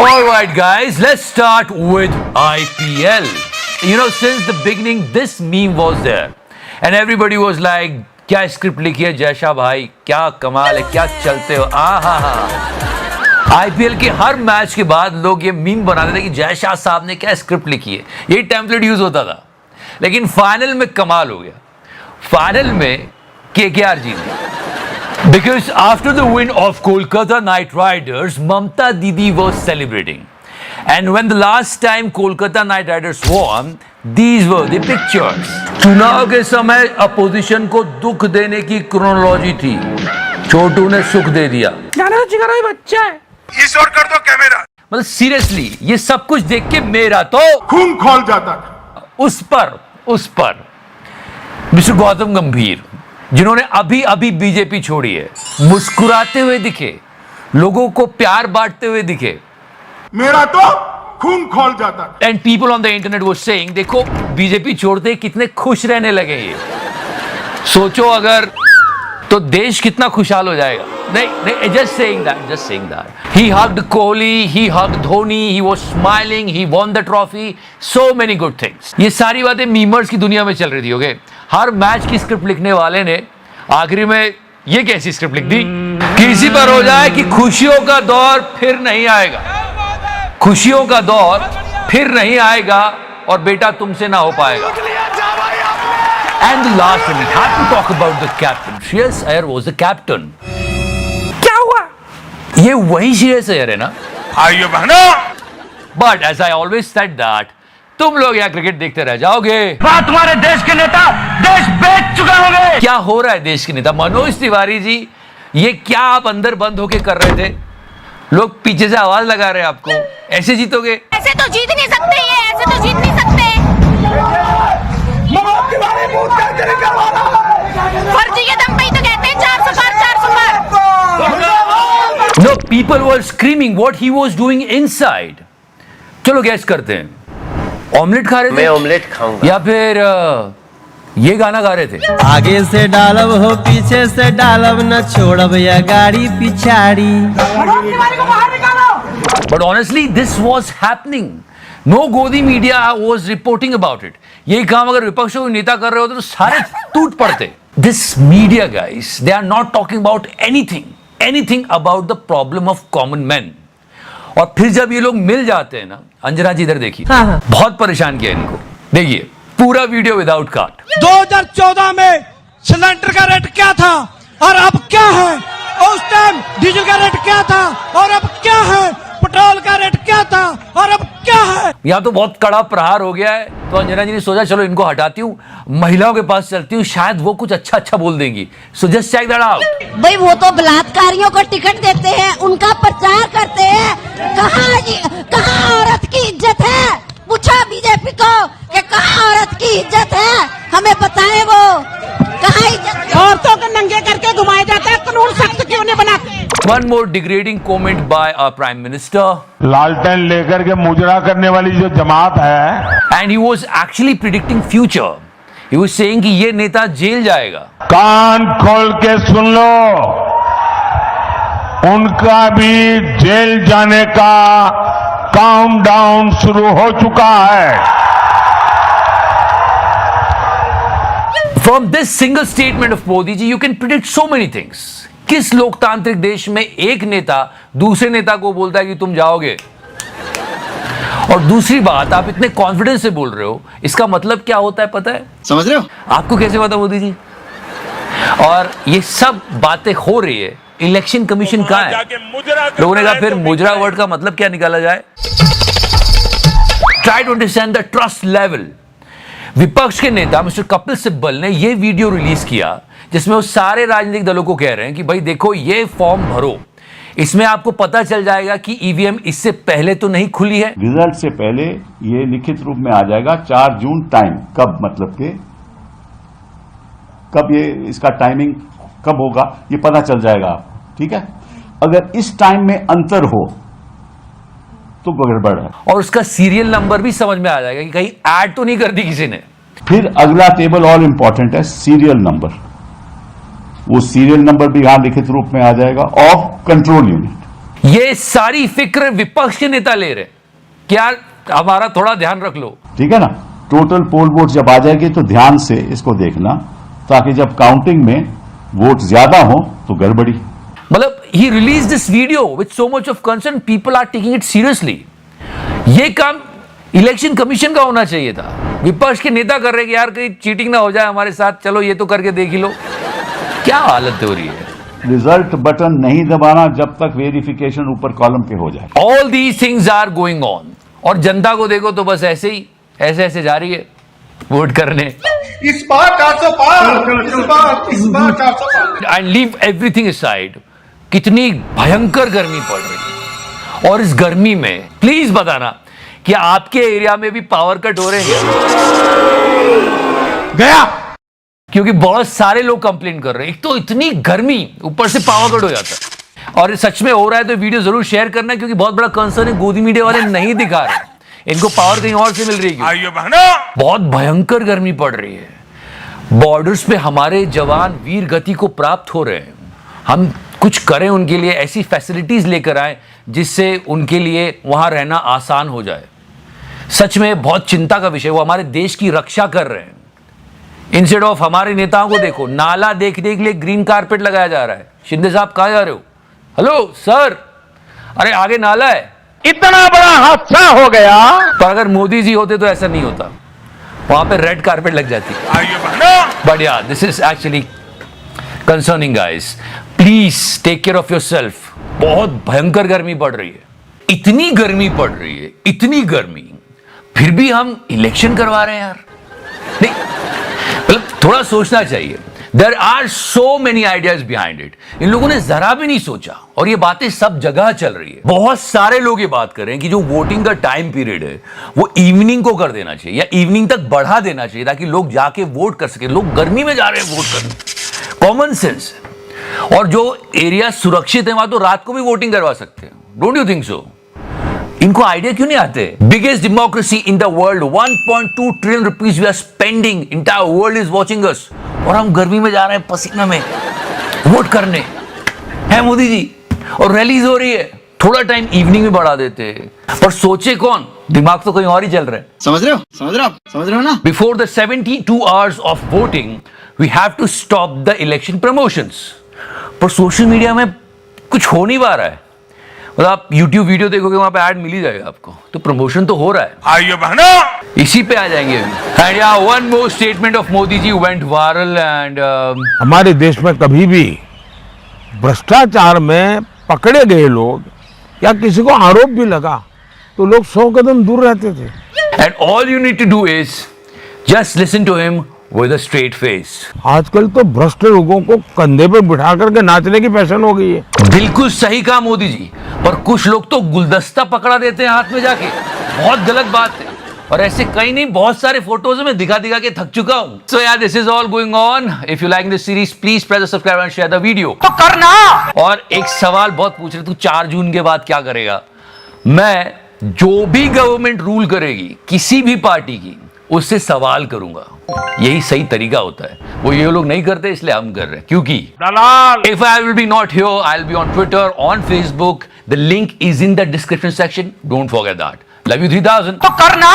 Alright guys, let's start with IPL. You know, since the beginning this meme was there and everybody was like, क्या script लिखी है जैशा भाई, क्या कमाल है, क्या चलते हो, आईपीएल के हर मैच के बाद लोग ये मीम बनाते थे कि जयशाह साहब ने क्या स्क्रिप्ट लिखी है, ये टेम्पलेट यूज होता था। लेकिन फाइनल में कमाल हो गया, फाइनल में केकेआर जीत गई। Because after the win of Kolkata Knight Riders, Mamta Didi was celebrating. And when the last time Kolkata Knight Riders won, these were the pictures. चुनाव के समय अपोजिशन को दुख देने की क्रोनोलॉजी थी, छोटू ने सुख दे दिया। बच्चा है, ईश्वर कर दो कैमरा। मतलब सीरियसली ये सब कुछ देख के मेरा तो खून खौल जाता था। उस पर मिस्टर गौतम गंभीर, जिन्होंने अभी अभी बीजेपी छोड़ी है, मुस्कुराते हुए दिखे, लोगों को प्यार बांटते हुए दिखे, मेरा तो खून खौल जाता। And people on the internet was saying, देखो बीजेपी छोड़ते कितने खुश रहने लगे ये, सोचो अगर तो देश कितना खुशहाल हो जाएगा। नहीं, just saying that. He hugged Kohli, he hugged Dhoni, he was smiling, he won the trophy, so many good things. ये सारी बातें मीमर्स की दुनिया में चल रही थी, ओके? हर मैच की स्क्रिप्ट लिखने वाले ने आखिरी में ये कैसी स्क्रिप्ट लिख दी, किसी पर हो जाए कि खुशियों का दौर फिर नहीं आएगा, खुशियों का दौर फिर नहीं आएगा और बेटा तुमसे ना हो पाएगा। And the last one, we have to talk about the captain. Shreyas Iyer was the captain. क्या हुआ? ये वही श्रेयस अय्यर है ना? भाइयों बहनों, But as I always said that, तुम लोग यहाँ क्रिकेट देखते रह जाओगे। तुम्हारे देश के नेता देश बेच चुके होंगे। क्या हो रहा है देश के नेता? मनोज तिवारी जी, ये क्या आप अंदर बंद होके कर रहे थे? लोग पीछे से आवाज लगा रहे हैं आपको, ऐसे जीतोगे? ऐसे तो जीत नहीं सकते, ये ऐसे तो जीत नहीं सकते। फर्जी के दम पे ही तो कहते हैं 400 पार। No, people were screaming what he was doing inside. चलो गैस करते हैं, ऑमलेट खा रहे थे? मैं ऑमलेट खाऊंगा। या फिर ये गाना गा रहे थे? आगे से डालब हो पीछे से डालब, न छोड़ब या गाड़ी पिछाड़ी। But honestly, this was happening. No Godi media was reporting about it. यही काम अगर विपक्ष के नेता कर रहे होते तो सारे टूट पड़ते। This media guys, they are not talking about anything about the problem of common men. और फिर जब ये लोग मिल जाते हैं ना, अंजना जी इधर देखिए, बहुत परेशान किया इनको, देखिए पूरा वीडियो विदाउट काट। 2014 में सिलेंडर का रेट क्या था और अब क्या है? उस टाइम डीजल का रेट क्या था और अब क्या है? पेट्रोल का रेट क्या था और अब क्या है? यहाँ तो बहुत कड़ा प्रहार हो गया है, तो अंजना जी ने सोचा चलो इनको हटाती हूँ, महिलाओं के पास चलती हूँ, शायद वो कुछ अच्छा बोल देंगी। So just check that out. भाई वो तो बलात्कारियों को टिकट देते हैं, उनका प्रचार करते हैं। कहाँ औरत की इज्जत है? पूछा बीजेपी को कि कहाँ औरत की इज्जत है, हमें बताएं वो कहाँ इज्जत। औरतों को नंगे करके घुमाया जाता है, कानून सख्त क्यों नहीं बनाते? One more degrading comment by our Prime Minister. लालटेन लेकर के मुजरा करने वाली जो जमात है, And he was actually predicting future. He was saying कि ये नेता जेल जाएगा। कान खोल के सुन लो, उनका भी जेल जाने का काउंटडाउन शुरू हो चुका है। From this single statement of Modi ji, you can predict so many things. किस लोकतांत्रिक देश में एक नेता दूसरे नेता को बोलता है कि तुम जाओगे? और दूसरी बात, आप इतने कॉन्फिडेंस से बोल रहे हो, इसका मतलब क्या होता है पता है? समझ रहे हो? आपको कैसे पता मोदी जी? और ये सब बातें हो रही है, इलेक्शन कमीशन कहाँ है? लोगों ने कहा फिर मुजरा वर्ड का मतलब क्या निकाला जाए? Try to understand the trust level. विपक्ष के नेता मिस्टर कपिल सिब्बल ने यह वीडियो रिलीज किया जिसमें वो सारे राजनीतिक दलों को कह रहे हैं कि भाई देखो ये फॉर्म भरो, इसमें आपको पता चल जाएगा कि ईवीएम इससे पहले तो नहीं खुली है। रिजल्ट से पहले ये लिखित रूप में आ जाएगा 4 जून टाइम, कब मतलब के कब ये इसका टाइमिंग कब होगा ये पता चल जाएगा आपको, ठीक है? अगर इस टाइम में अंतर हो तो गड़बड़ है। और उसका सीरियल नंबर भी समझ में आ जाएगा कि कहीं ऐड तो नहीं कर दी किसी ने। फिर अगला टेबल और इंपॉर्टेंट है, सीरियल नंबर। वो सीरियल नंबर भी यहां लिखित रूप में आ जाएगा ऑफ कंट्रोल यूनिट। ये सारी फिक्र विपक्ष के नेता ले रहे हैं कि यार हमारा थोड़ा ध्यान रख लो। ठीक है ना। टोटल पोल वोट जब आ जाएगी तो ध्यान से इसको देखना, ताकि जब काउंटिंग में वोट ज्यादा हो तो गड़बड़ी। मतलब ही release this video with so much of concern, people are taking it seriously. ये काम इलेक्शन कमीशन का होना चाहिए था। विपक्ष के नेता कर रहे हैं कि यार कहीं चीटिंग ना हो जाए हमारे साथ, चलो ये तो करके देख ही लो। क्या हालत हो रही है। रिजल्ट बटन नहीं दबाना जब तक वेरिफिकेशन ऊपर कॉलम पे हो जाए। All these things are going on, और जनता को देखो तो बस ऐसे ही ऐसे जा रही है वोट करने। इस बार 400 पार, इस बार 400 पार। एंड लीव एवरीथिंग असाइड, कितनी भयंकर गर्मी पड़ रही है। और इस गर्मी में प्लीज बताना कि आपके एरिया में भी पावर कट हो रहे हैं गया। क्योंकि बहुत सारे लोग कंप्लेन कर रहे हैं। एक तो इतनी गर्मी, ऊपर से पावर कट हो जाता है। और सच में हो रहा है तो वीडियो जरूर शेयर करना, क्योंकि बहुत बड़ा कंसर्न है। गोदी मीडिया वाले नहीं दिखा रहे, इनको पावर कहीं और से मिल रही है। बहुत भयंकर गर्मी पड़ रही है। बॉर्डर्स पे हमारे जवान वीर गति को प्राप्त हो रहे हैं। हम कुछ करें उनके लिए, ऐसी फैसिलिटीज लेकर आए जिससे उनके लिए वहां रहना आसान हो जाए। सच में बहुत चिंता का विषय, वो हमारे देश की रक्षा कर रहे हैं। इंस्टेड ऑफ हमारे नेताओं को देखो, नाला देखने के लिए ग्रीन कारपेट लगाया जा रहा है। शिंदे साहब कहां जा रहे हो? हेलो सर, अरे आगे नाला है। इतना बड़ा हादसा हो गया। पर अगर मोदी जी होते तो ऐसा नहीं होता, वहां पे रेड कारपेट लग जाती। But yeah this is actually concerning guys. Please take care of yourself. बहुत भयंकर गर्मी पड़ रही है। इतनी गर्मी पड़ रही है, इतनी गर्मी, फिर भी हम इलेक्शन करवा रहे हैं यार। नहीं, मतलब थोड़ा सोचना चाहिए। There are so many ideas behind it. इन लोगों ने जरा भी नहीं सोचा, और ये बातें सब जगह चल रही है। बहुत सारे लोग ये बात कर रहे हैं कि जो वोटिंग का टाइम पीरियड है वो इवनिंग को कर देना चाहिए, या इवनिंग तक बढ़ा देना चाहिए, ताकि लोग जाके वोट कर सके। लोग गर्मी में जा रहे हैं वोट करने, कॉमन सेंस। और जो एरिया सुरक्षित है वहां तो रात को भी वोटिंग करवा सकते हैं। Don't you think so? इनको आइडिया क्यों नहीं आते? Biggest democracy in the world, 1.2 trillion rupees we are spending, entire world is watching us, और हम गर्मी में जा रहे हैं पसीने में वोट करने। है मोदी जी, और रैलीज हो रही है। थोड़ा टाइम इवनिंग में बढ़ा देते, पर सोचे कौन? दिमाग तो कहीं और ही चल रहा है। समझ रहे हो ना? Before the 72 hours of voting we have to stop the election promotions. पर सोशल मीडिया में कुछ हो नहीं पा रहा है। मतलब आप YouTube वीडियो देखोगे, वहां पे ऐड मिल ही जाएगा आपको, तो प्रमोशन तो हो रहा है। आइए बहनों, इसी पे आ जाएंगे अभी। And yeah one more statement of Modi ji went viral and हमारे देश में कभी भी भ्रष्टाचार में पकड़े गए लोग या किसी को आरोप भी लगा तो लोग 100 कदम दूर रहते थे। And all you need to do is just listen to him with a straight face. आजकल तो भ्रष्ट लोगों को कंधे पे बिठा करके नाचने की फैशन हो गई है। बिल्कुल सही कहा मोदी जी, पर कुछ लोग तो गुलदस्ता पकड़ा देते हैं हाथ में जाके। बहुत गलत बात है। और ऐसे कई नहीं, बहुत सारे फोटोज में दिखा के थक चुका हूं। सो यार, this is all going on. If you like this series please press the subscribe and share the video. तो करना। और एक सवाल बहुत पूछ रहे, तू 4 जून के बाद क्या करेगा? मैं जो भी गवर्नमेंट रूल करेगी किसी भी पार्टी की, उससे सवाल करूंगा। यही सही तरीका होता है। वो ये लोग नहीं करते, इसलिए हम कर रहे हैं। क्योंकि if I will be not here, I will be on Twitter, on Facebook. The link is in the description section. Don't forget that. Love you 3000। तो करना।